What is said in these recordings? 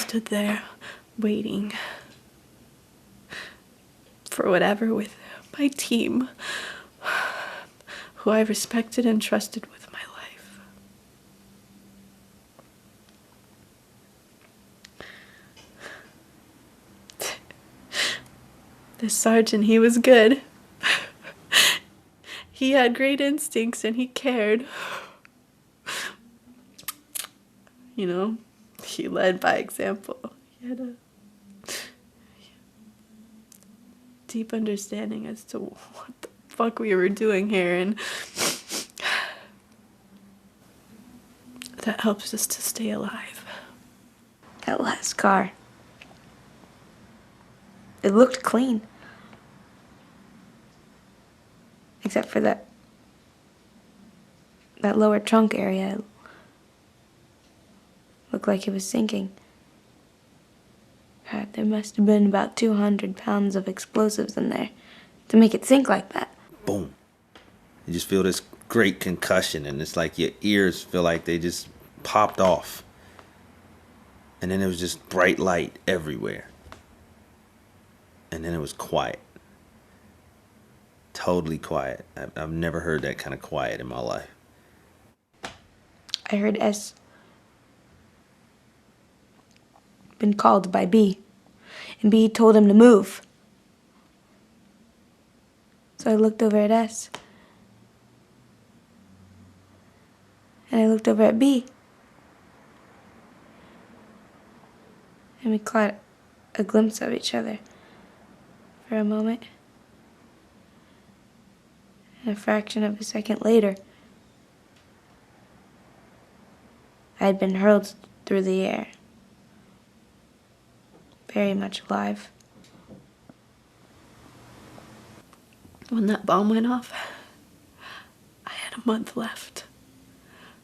stood there, waiting for whatever with my team, who I respected and trusted with my life. This sergeant, he was good. He had great instincts and he cared. You know, he led by example. He had a deep understanding as to what the fuck we were doing here, and that helps us to stay alive. That last car, it looked clean. Except for that lower trunk area. It looked like it was sinking. God, there must have been about 200 pounds of explosives in there to make it sink like that. Boom. You just feel this great concussion, and it's like your ears feel like they just popped off. And then it was just bright light everywhere. And then it was quiet. Totally quiet. I've never heard that kind of quiet in my life. I heard S been called by B, and B told him to move. So I looked over at S, and I looked over at B, and we caught a glimpse of each other for a moment. And a fraction of a second later, I had been hurled through the air, very much alive. When that bomb went off, I had a month left.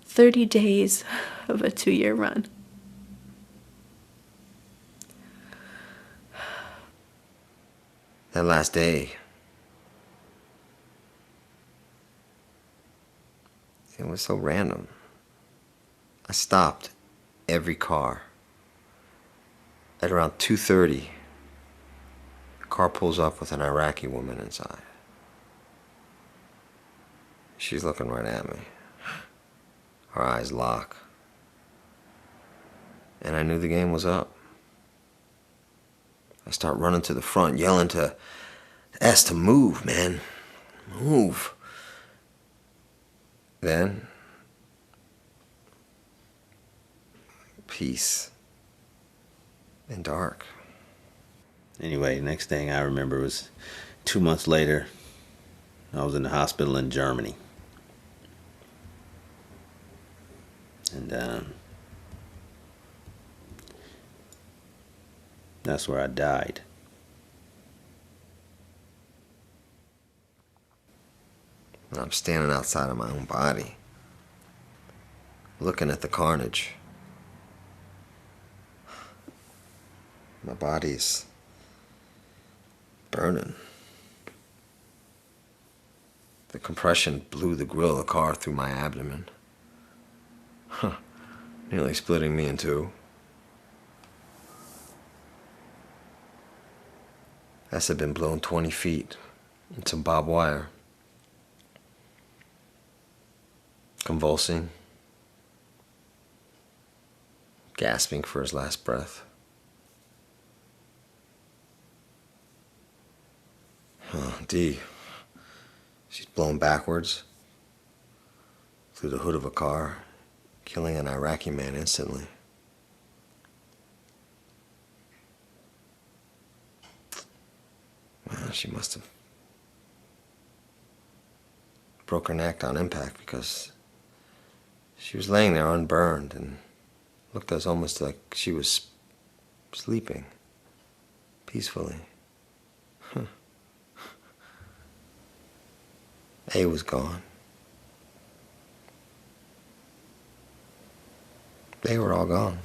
30 days of a 2-year run. That last day, it was so random. I stopped every car. At around 2:30, the car pulls up with an Iraqi woman inside. She's looking right at me. Her eyes lock. And I knew the game was up. I start running to the front, yelling to S to move, man. Move. Then, peace and dark. Anyway, next thing I remember was 2 months later, I was in the hospital in Germany. And that's where I died. And I'm standing outside of my own body, looking at the carnage. My body's burning. The compression blew the grill of the car through my abdomen. Nearly splitting me in two. S had been blown 20 feet in some barbed wire. Convulsing. Gasping for his last breath. D. She's blown backwards through the hood of a car, killing an Iraqi man instantly. Well, she must have broke her neck on impact because she was laying there unburned and looked as almost like she was sleeping peacefully. A was gone. They were all gone.